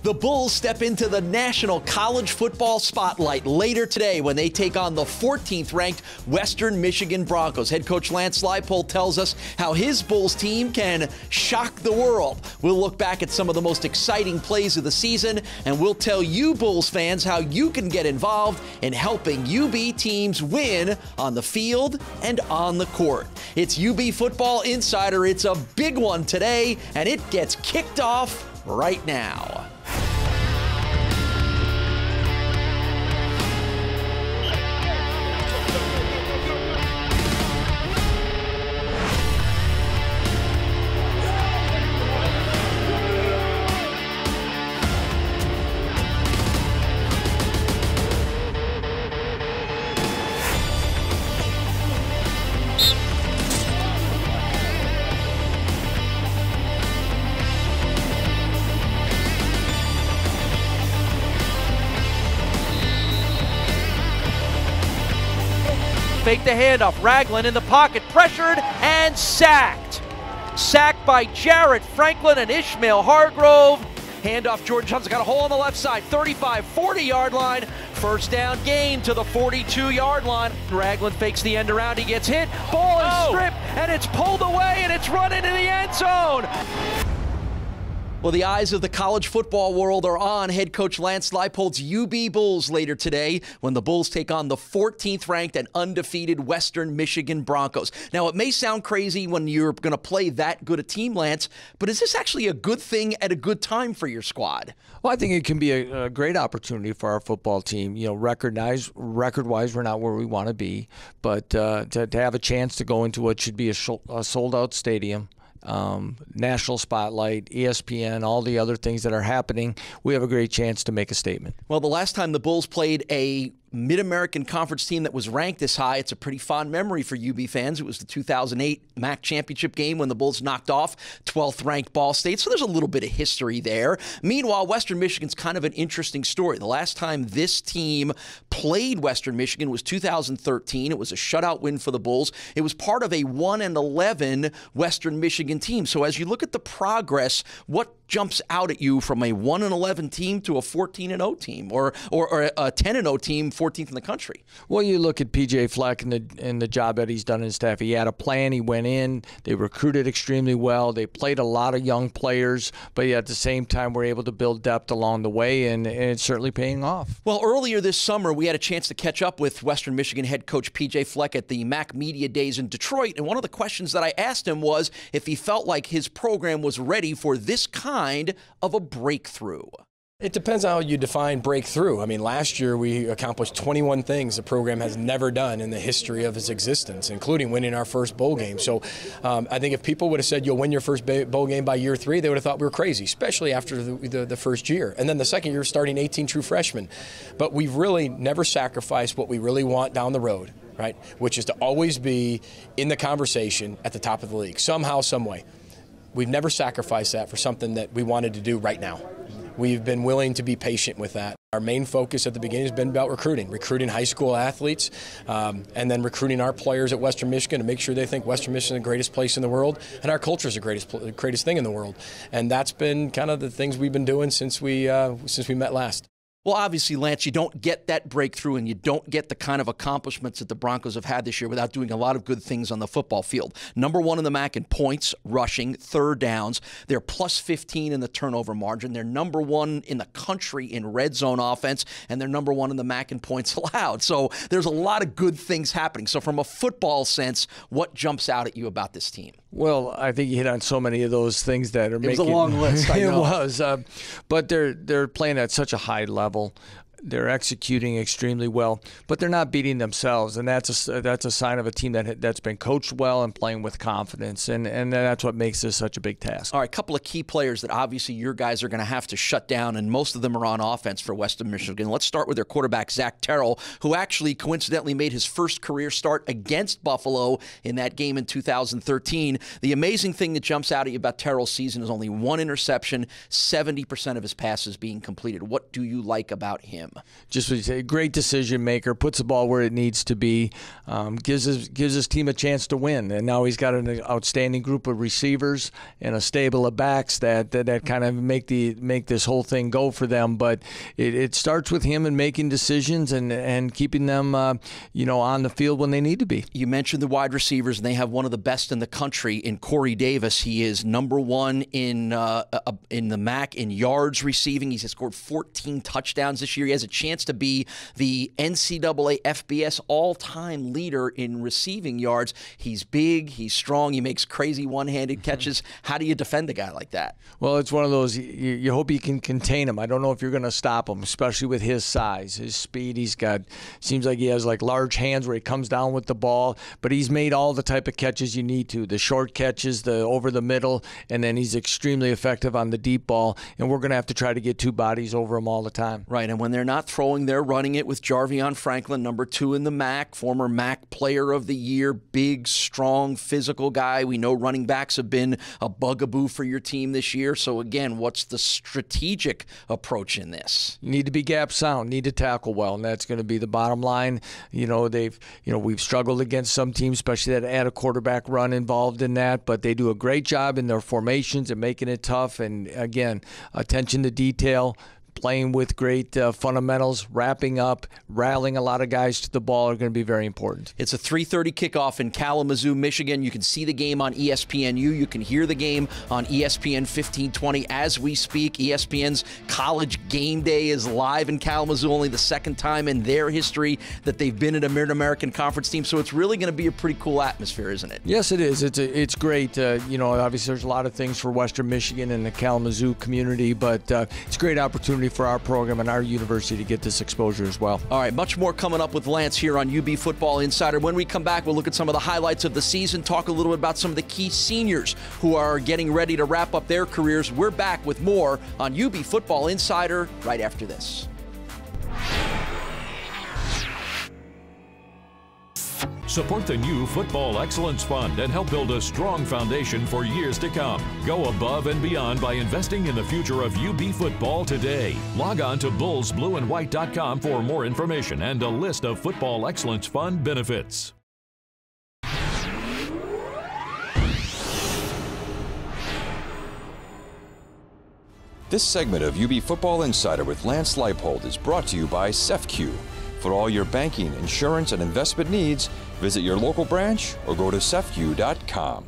The Bulls step into the national college football spotlight later today when they take on the 14th-ranked Western Michigan Broncos. Head coach Lance Leipold tells us how his Bulls team can shock the world. We'll look back at some of the most exciting plays of the season, and we'll tell you Bulls fans how you can get involved in helping UB teams win on the field and on the court. It's UB Football Insider. It's a big one today, and it gets kicked off right now. Fake the handoff. Ragland in the pocket, pressured and sacked. Sacked by Jarrett Franklin and Ishmael Hargrove. Handoff, Jordan Johnson got a hole on the left side, 35, 40-yard line. First down gain to the 42-yard line. Ragland fakes the end around, he gets hit. Ball is stripped, and it's pulled away, and it's run into the end zone. Well, the eyes of the college football world are on head coach Lance Leipold's UB Bulls later today when the Bulls take on the 14th-ranked and undefeated Western Michigan Broncos. Now, it may sound crazy when you're going to play that good a team, Lance, but is this actually a good thing at a good time for your squad? Well, I think it can be a great opportunity for our football team. You know, record-wise, we're not where we want to be, but to have a chance to go into what should be a sold-out stadium, national spotlight, ESPN, all the other things that are happening, we have a great chance to make a statement. Well, the last time the Bulls played a Mid-American Conference team that was ranked this high, it's a pretty fond memory for UB fans. It was the 2008 MAC championship game when the Bulls knocked off 12th-ranked Ball State, so there's a little bit of history there. Meanwhile, Western Michigan's kind of an interesting story. The last time this team played Western Michigan was 2013. It was a shutout win for the Bulls. It was part of a 1-11 Western Michigan team. So as you look at the progress, what jumps out at you from a 1-11 team to a 14-0 team or a 10-0 team, 14th in the country? Well, you look at PJ Fleck and the job that he's done in staff. He had a plan. He went in. They recruited extremely well. They played a lot of young players, but at the same time were able to build depth along the way, and it's certainly paying off. Well, earlier this summer, we had a chance to catch up with Western Michigan head coach PJ Fleck at the MAC Media Days in Detroit, and one of the questions that I asked him was if he felt like his program was ready for this kind of a breakthrough. It depends on how you define breakthrough. I mean, last year we accomplished 21 things the program has never done in the history of its existence, including winning our first bowl game. So I think if people would have said you'll win your first bowl game by year 3, they would have thought we were crazy, especially after the first year. And then the second year, starting 18 true freshmen. But we've really never sacrificed what we really want down the road, right? Which is to always be in the conversation at the top of the league, somehow, some way. We've never sacrificed that for something that we wanted to do right now. We've been willing to be patient with that. Our main focus at the beginning has been about recruiting high school athletes, and then recruiting our players at Western Michigan to make sure they think Western Michigan is the greatest place in the world, and our culture is the greatest thing in the world. And that's been kind of the things we've been doing since we met last. Well, obviously, Lance, you don't get that breakthrough and you don't get the kind of accomplishments that the Broncos have had this year without doing a lot of good things on the football field. Number 1 in the MAC in points, rushing, third downs. They're plus 15 in the turnover margin. They're number 1 in the country in red zone offense, and they're number 1 in the MAC in points allowed. So there's a lot of good things happening. So from a football sense, what jumps out at you about this team? Well, I think you hit on so many of those things that are making it was a long list. I know. It was, but they're playing at such a high level. They're executing extremely well, but they're not beating themselves, and that's a sign of a team that's been coached well and playing with confidence, and that's what makes this such a big task. All right, a couple of key players that obviously your guys are going to have to shut down, and most of them are on offense for Western Michigan. Let's start with their quarterback, Zach Terrell, who actually coincidentally made his first career start against Buffalo in that game in 2013. The amazing thing that jumps out at you about Terrell's season is only 1 interception, 70% of his passes being completed. What do you like about him? Just a great decision maker, puts the ball where it needs to be, gives his team a chance to win. And now he's got an outstanding group of receivers and a stable of backs that kind of make this whole thing go for them. But it starts with him and making decisions and keeping them on the field when they need to be. You mentioned the wide receivers, and they have one of the best in the country in Corey Davis. He is number one in the MAC in yards receiving. He's scored 14 touchdowns this year. He has a chance to be the NCAA FBS all-time leader in receiving yards. He's big, he's strong, he makes crazy one-handed catches. How do you defend a guy like that? Well, it's one of those, you hope you can contain him. I don't know if you're going to stop him, especially with his size, his speed. Seems like he has like large hands where he comes down with the ball, but he's made all the type of catches you need to, the short catches, the over the middle, and then he's extremely effective on the deep ball, and we're going to have to try to get two bodies over him all the time. Right, and when they're not throwing, they're running it with Jarvion Franklin, number 2 in the MAC, former MAC Player of the Year, big, strong, physical guy. We know running backs have been a bugaboo for your team this year. So again, what's the strategic approach in this? You need to be gap sound, need to tackle well, and that's going to be the bottom line. We've struggled against some teams, especially that add a quarterback run involved in that, but they do a great job in their formations and making it tough. And again, attention to detail, playing with great fundamentals, wrapping up, rallying a lot of guys to the ball are going to be very important. It's a 3:30 kickoff in Kalamazoo, Michigan. You can see the game on ESPNU. You can hear the game on ESPN 1520 as we speak. ESPN's College Game Day is live in Kalamazoo, only the second time in their history that they've been at a Mid-American Conference team. So it's really going to be a pretty cool atmosphere, isn't it? Yes, it is. It's great. Obviously there's a lot of things for Western Michigan and the Kalamazoo community, but it's a great opportunity for our program and our university to get this exposure as well. All right, much more coming up with Lance here on UB Football Insider. When we come back, we'll look at some of the highlights of the season, talk a little bit about some of the key seniors who are getting ready to wrap up their careers. We're back with more on UB Football Insider right after this. Support the new Football Excellence Fund and help build a strong foundation for years to come. Go above and beyond by investing in the future of UB football today. Log on to bullsblueandwhite.com for more information and a list of Football Excellence Fund benefits. This segment of UB Football Insider with Lance Leipold is brought to you by CEFCU. For all your banking, insurance, and investment needs, visit your local branch or go to cefcu.com.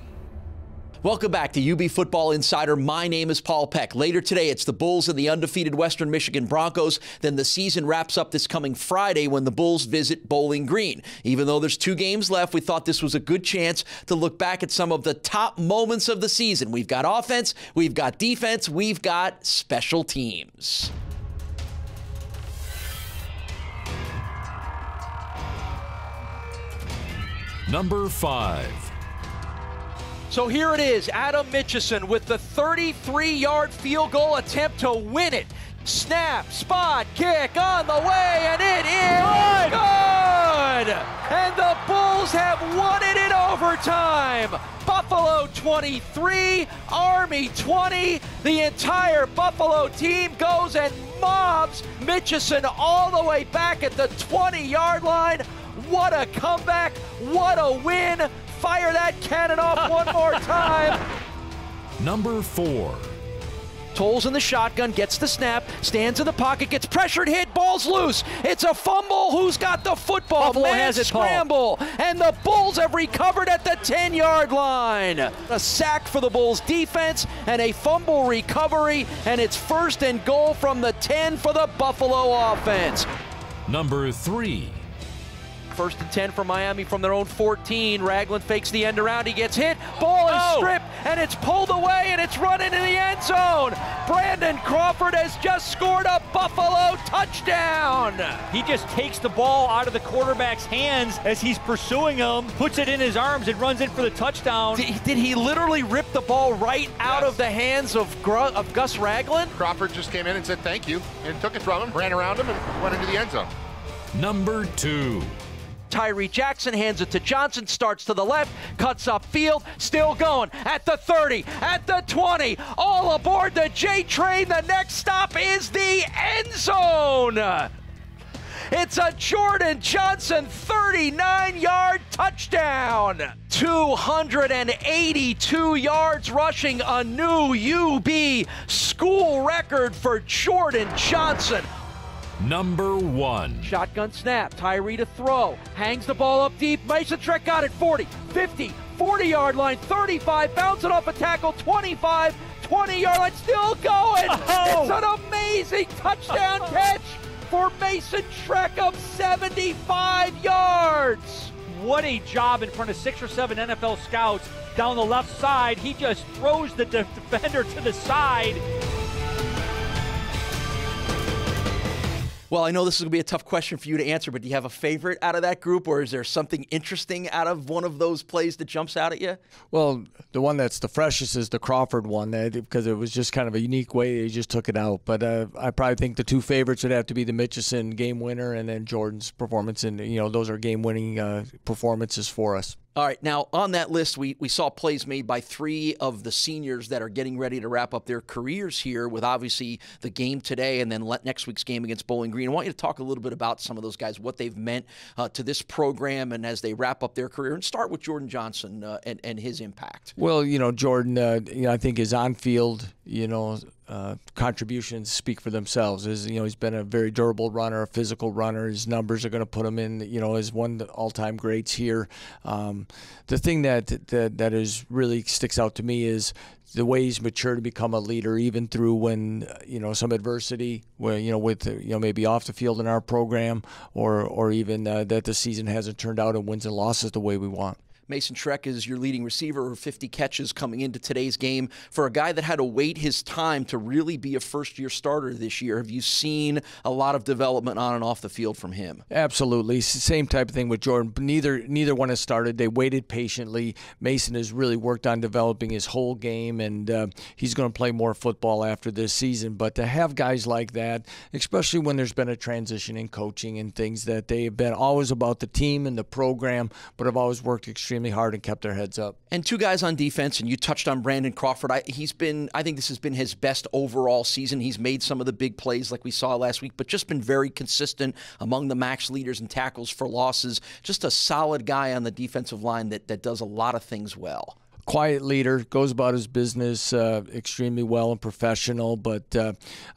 Welcome back to UB Football Insider. My name is Paul Peck. Later today, it's the Bulls and the undefeated Western Michigan Broncos. Then the season wraps up this coming Friday when the Bulls visit Bowling Green. Even though there's 2 games left, we thought this was a good chance to look back at some of the top moments of the season. We've got offense, we've got defense, we've got special teams. Number 5. So here it is, Adam Mitchison with the 33-yard field goal attempt to win it. Snap, spot, kick on the way, and it is good! And the Bulls have won it in overtime. Buffalo 23, Army 20. The entire Buffalo team goes and mobs Mitchison all the way back at the 20-yard line. What a comeback, what a win. Fire that cannon off one more time. Number 4. Tolles in the shotgun, gets the snap, stands in the pocket, gets pressured, hit, ball's loose. It's a fumble. Who's got the football? Buffalo has it, scramble, and the Bulls have recovered at the 10-yard line. A sack for the Bulls defense and a fumble recovery, and it's 1st and goal from the 10 for the Buffalo offense. Number 3. 1st and 10 for Miami from their own 14. Ragland fakes the end around. He gets hit. Ball is stripped, and it's pulled away, and it's run into the end zone. Brandon Crawford has just scored a Buffalo touchdown. He just takes the ball out of the quarterback's hands as he's pursuing him, puts it in his arms, and runs in for the touchdown. Did he literally rip the ball right out of the hands of Gus Ragland? Crawford just came in and said thank you, and took it from him, ran around him, and went into the end zone. Number 2. Tyree Jackson hands it to Johnson, starts to the left, cuts upfield, still going at the 30, at the 20, all aboard the J train. The next stop is the end zone. It's a Jordan Johnson 39-yard touchdown. 282 yards rushing, a new UB school record for Jordan Johnson. Number 1. Shotgun snap, Tyree to throw, hangs the ball up deep, Mason Trek got it, 40, 50, 40-yard line, 35, bouncing off a tackle, 25, 20-yard line, still going. It's an amazing touchdown catch for Mason Trek of 75 yards. What a job in front of 6 or 7 NFL scouts down the left side. He just throws the defender to the side. Well, I know this is going to be a tough question for you to answer, but do you have a favorite out of that group, or is there something interesting out of one of those plays that jumps out at you? Well, the one that's the freshest is the Crawford one, because it was just kind of a unique way he just took it out. But I probably think the two favorites would have to be the Mitchison game winner and then Jordan's performance, and those are game-winning performances for us. All right, now on that list, we saw plays made by 3 of the seniors that are getting ready to wrap up their careers here with obviously the game today and then next week's game against Bowling Green. I want you to talk a little bit about some of those guys, what they've meant to this program and as they wrap up their career. And start with Jordan Johnson and his impact. Well, Jordan, I think his on-field, contributions speak for themselves. He's been a very durable runner, a physical runner. His numbers are going to put him in, as one of the all-time greats here. The thing that is really sticks out to me is the way he's matured to become a leader, even through when some adversity, with maybe off the field in our program, or even that the season hasn't turned out and wins and losses the way we want. Mason Trek is your leading receiver, 50 catches coming into today's game. For a guy that had to wait his time to really be a first-year starter this year, have you seen a lot of development on and off the field from him? Absolutely. Same type of thing with Jordan. Neither one has started. They waited patiently. Mason has really worked on developing his whole game, and he's going to play more football after this season. But to have guys like that, especially when there's been a transition in coaching and things, that they have been always about the team and the program, but have always worked extremely hard and kept their heads up. And 2 guys on defense, and you touched on Brandon Crawford. I think this has been his best overall season. He's made some of the big plays like we saw last week, but just been very consistent among the max leaders and tackles for losses. Just a solid guy on the defensive line that does a lot of things well. Quiet leader, goes about his business extremely well and professional. But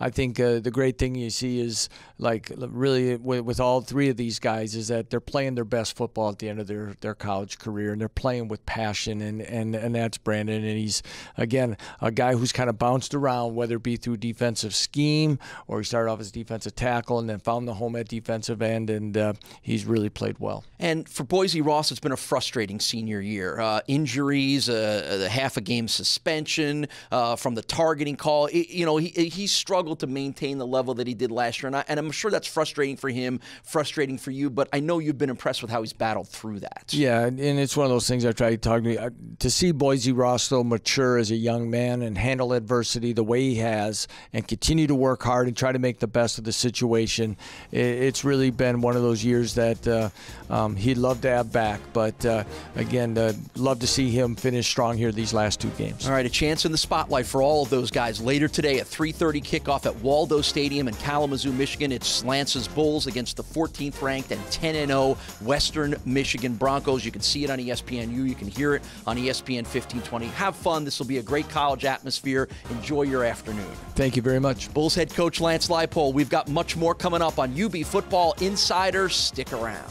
I think the great thing you see is, like, really with all 3 of these guys, is that they're playing their best football at the end of their college career, and they're playing with passion, and that's Brandon. And he's, again, a guy who's kind of bounced around, whether it be through defensive scheme or he started off as defensive tackle and then found the home at defensive end, and he's really played well. And for Boise Ross, it's been a frustrating senior year. Injuries, the half a game suspension from the targeting call. He struggled to maintain the level that he did last year, and I'm sure that's frustrating for him, frustrating for you, but I know you've been impressed with how he's battled through that. Yeah, and it's one of those things I try to talk to see Boise Ross, though, mature as a young man and handle adversity the way he has and continue to work hard and try to make the best of the situation. It's really been one of those years that he'd love to have back, but again, love to see him finish strong here these last 2 games. All right, a chance in the spotlight for all of those guys later today at 3:30 kickoff at Waldo Stadium in Kalamazoo, Michigan. It's Lance's Bulls against the 14th ranked and 10-0 Western Michigan Broncos. You can see it on ESPNU. You can hear it on ESPN 1520. Have fun. This will be a great college atmosphere. Enjoy your afternoon. Thank you very much. Bulls head coach Lance Leipold. We've got much more coming up on UB Football Insider. Stick around.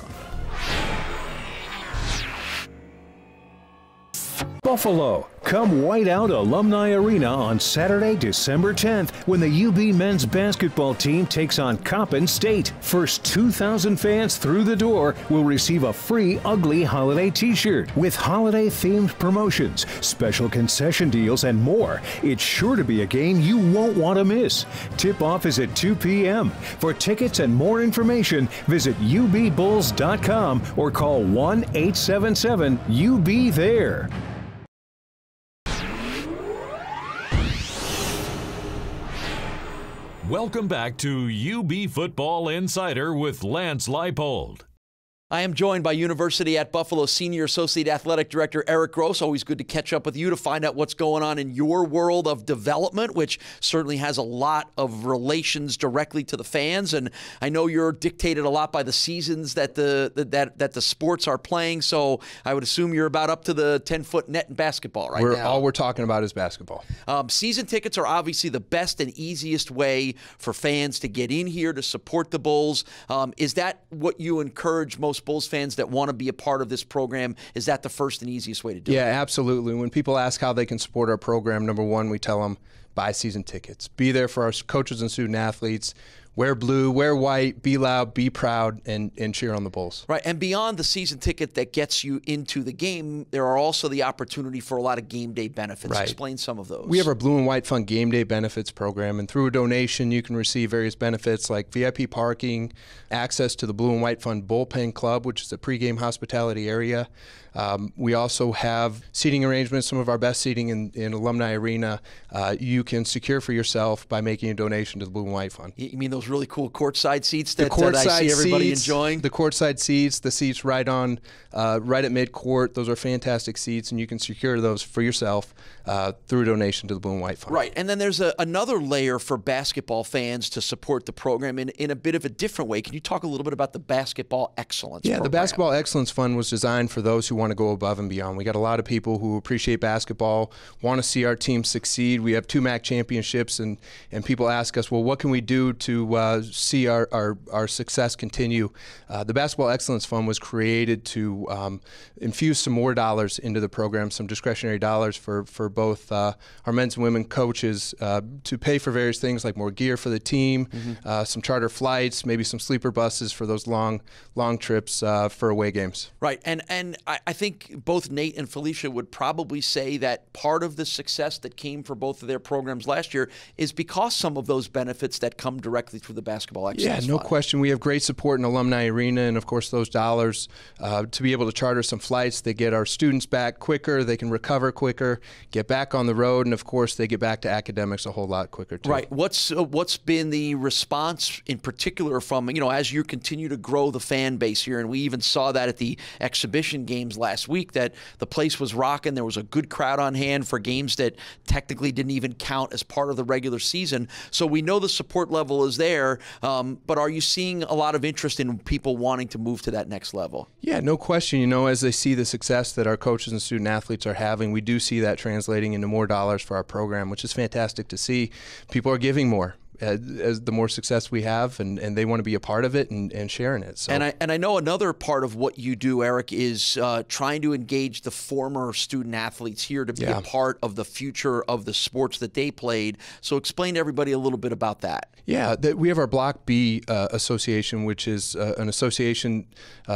Buffalo. Come white out Alumni Arena on Saturday, December 10th when the UB men's basketball team takes on Coppin State. First 2,000 fans through the door will receive a free Ugly holiday t-shirt with holiday-themed promotions, special concession deals, and more. It's sure to be a game you won't want to miss. Tip-off is at 2 p.m. For tickets and more information, visit ubbulls.com or call 1-877-UB-THERE. Welcome back to UB Football Insider with Lance Leipold. I am joined by University at Buffalo Senior Associate Athletic Director Eric Gross. Always good to catch up with you to find out what's going on in your world of development, which certainly has a lot of relations directly to the fans. And I know you're dictated a lot by the seasons that the sports are playing. So I would assume you're about up to the 10-foot net in basketball right now. All we're talking about is basketball. Season tickets are obviously the best and easiest way for fans to get in here to support the Bulls. Is that what you encourage most Bulls fans that want to be a part of this program? Is that the first and easiest way to do it? Yeah, absolutely. When people ask how they can support our program, number one, we tell them buy season tickets. Be there for our coaches and student athletes. Wear blue, wear white, be loud, be proud, and cheer on the Bulls. Right, and beyond the season ticket that gets you into the game, there are also the opportunity for a lot of game day benefits. Right. Explain some of those. We have our Blue and White Fund Game Day Benefits program, and through a donation, you can receive various benefits like VIP parking, access to the Blue and White Fund Bullpen Club, which is a pregame hospitality area. We also have seating arrangements, some of our best seating in Alumni Arena. You can secure for yourself by making a donation to the Blue and White Fund. You mean those really cool courtside seats that I see everybody enjoying? The courtside seats, the seats right at midcourt, those are fantastic seats, and you can secure those for yourself through a donation to the Blue and White Fund. Right, and then there's another layer for basketball fans to support the program in a bit of a different way. Can you talk a little bit about the Basketball Excellence program? The Basketball Excellence Fund was designed for those who want to go above and beyond. We got a lot of people who appreciate basketball, want to see our team succeed. We have 2 MAC championships, and people ask us, well, what can we do to see our success continue? The Basketball Excellence Fund was created to infuse some more dollars into the program, some discretionary dollars for both our men's and women coaches to pay for various things like more gear for the team, some charter flights, maybe some sleeper buses for those long trips for away games. Right, and I think both Nate and Felicia would probably say that part of the success that came for both of their programs last year is because some of those benefits that come directly through the Basketball Excellence No Fund. question. We have great support in Alumni Arena, and of course those dollars to be able to charter some flights, they get our students back quicker, they can recover quicker, get back on the road, and of course they get back to academics a whole lot quicker too. Right. What's been the response in particular from, as you continue to grow the fan base here, and we even saw that at the exhibition games last week, that the place was rocking. There was a good crowd on hand for games that technically didn't even count as part of the regular season. So we know the support level is there, but are you seeing a lot of interest in people wanting to move to that next level? Yeah, no question. As they see the success that our coaches and student athletes are having, we do see that translating into more dollars for our program, which is fantastic to see. People are giving more as the more success we have, and they want to be a part of it and sharing it. So. And I know another part of what you do, Eric, is trying to engage the former student athletes here to be a part of the future of the sports that they played. So explain to everybody a little bit about that. Yeah, we have our Block B association, which is an association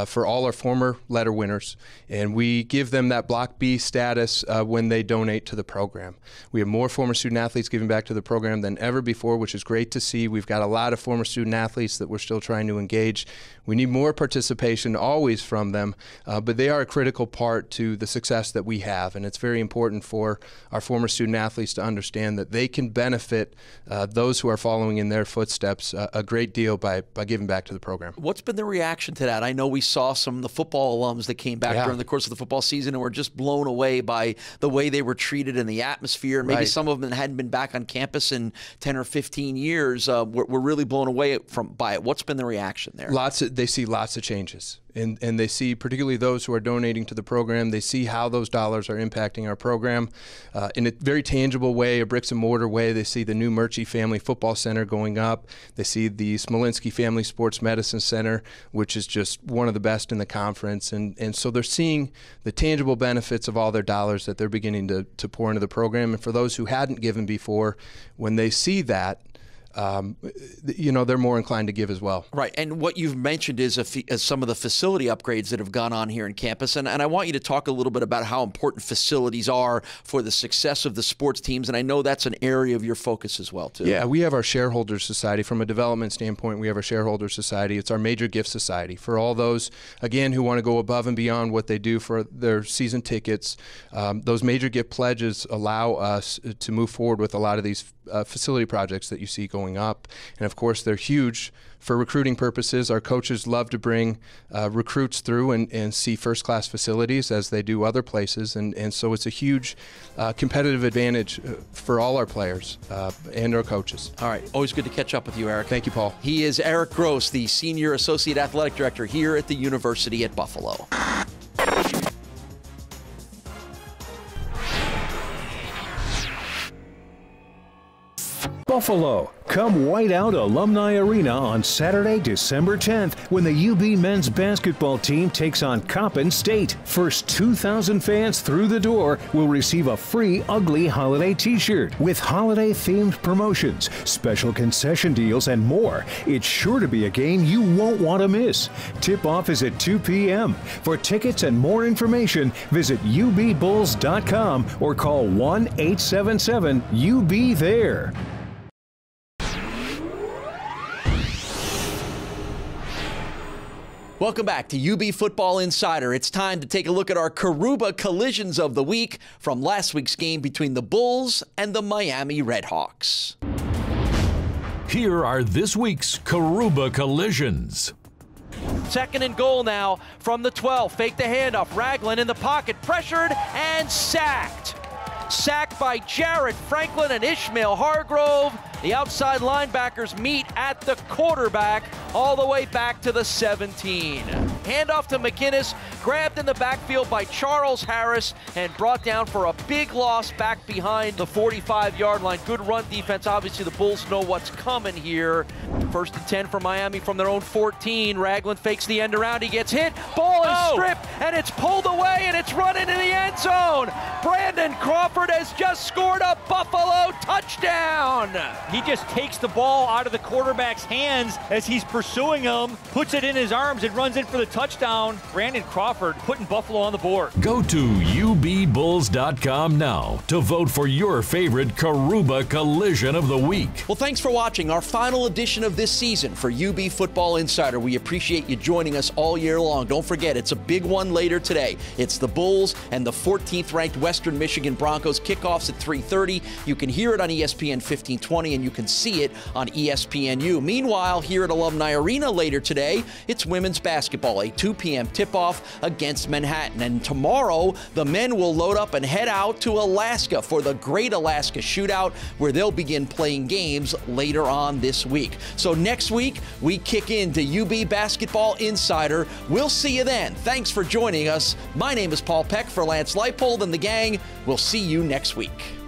for all our former letter winners, and we give them that Block B status when they donate to the program. We have more former student athletes giving back to the program than ever before, which is great to see. We've got a lot of former student athletes that we're still trying to engage. We need more participation always from them, but they are a critical part to the success that we have, and it's very important for our former student athletes to understand that they can benefit those who are following in their footsteps a great deal by giving back to the program. What's been the reaction to that? I know we saw some of the football alums that came back during the course of the football season and were just blown away by the way they were treated in the atmosphere. And maybe some of them hadn't been back on campus in 10 or 15 years. Were really blown away by it. What's been the reaction there? They see lots of changes. And they see, particularly those who are donating to the program, they see how those dollars are impacting our program in a very tangible way, a bricks and mortar way. They see the new Murchie Family Football Center going up. They see the Smolinski Family Sports Medicine Center, which is just one of the best in the conference. And so they're seeing the tangible benefits of all their dollars that they're beginning to pour into the program. And for those who hadn't given before, when they see that, they're more inclined to give as well. Right, and what you've mentioned is some of the facility upgrades that have gone on here in campus, and I want you to talk a little bit about how important facilities are for the success of the sports teams, and I know that's an area of your focus as well, too. Yeah, we have our Shareholders Society. From a development standpoint, we have our Shareholders Society. It's our major gift society for all those, again, who want to go above and beyond what they do for their season tickets. Those major gift pledges allow us to move forward with a lot of these facility projects that you see going up. And of course, they're huge for recruiting purposes. Our coaches love to bring recruits through and see first-class facilities as they do other places. And so it's a huge competitive advantage for all our players and our coaches. All right. Always good to catch up with you, Eric. Thank you, Paul. He is Eric Gross, the Senior Associate Athletic Director here at the University at Buffalo. Buffalo. Come white out Alumni Arena on Saturday, December 10th when the UB men's basketball team takes on Coppin State. First 2,000 fans through the door will receive a free Ugly Holiday t-shirt with holiday-themed promotions, special concession deals, and more. It's sure to be a game you won't want to miss. Tip-off is at 2 p.m. For tickets and more information, visit ubbulls.com or call 1-877-UB-THERE. Welcome back to UB Football Insider. It's time to take a look at our Karuba collisions of the week from last week's game between the Bulls and the Miami Redhawks. Here are this week's Karuba collisions. Second and goal now from the 12. Fake the handoff. Ragland in the pocket. Pressured and sacked. Sacked by Jarrett Franklin and Ishmael Hargrove. The outside linebackers meet at the quarterback all the way back to the 17. Handoff to McInnes, grabbed in the backfield by Charles Harris and brought down for a big loss back behind the 45-yard line. Good run defense. Obviously, the Bulls know what's coming here. First and 10 for Miami from their own 14. Ragland fakes the end around. He gets hit. Ball is stripped, and it's pulled away, and it's run into the end zone. Brandon Crawford has just scored a Buffalo touchdown. He just takes the ball out of the quarterback's hands as he's pursuing him, puts it in his arms, and runs in for the touchdown. Brandon Crawford putting Buffalo on the board. Go to ubbulls.com now to vote for your favorite Karuba collision of the week. Well, thanks for watching our final edition of this season for UB Football Insider. We appreciate you joining us all year long. Don't forget, it's a big one later today. It's the Bulls and the 14th-ranked Western Michigan Broncos. Kickoffs at 3:30. You can hear it on ESPN 1520, and you can see it on ESPNU. Meanwhile, here at Alumni Arena later today, it's women's basketball, a 2 p.m. tip-off against Manhattan. And tomorrow, the men will load up and head out to Alaska for the Great Alaska Shootout, where they'll begin playing games later on this week. So next week, we kick into UB Basketball Insider. We'll see you then. Thanks for joining us. My name is Paul Peck for Lance Leipold and the gang. We'll see you next week.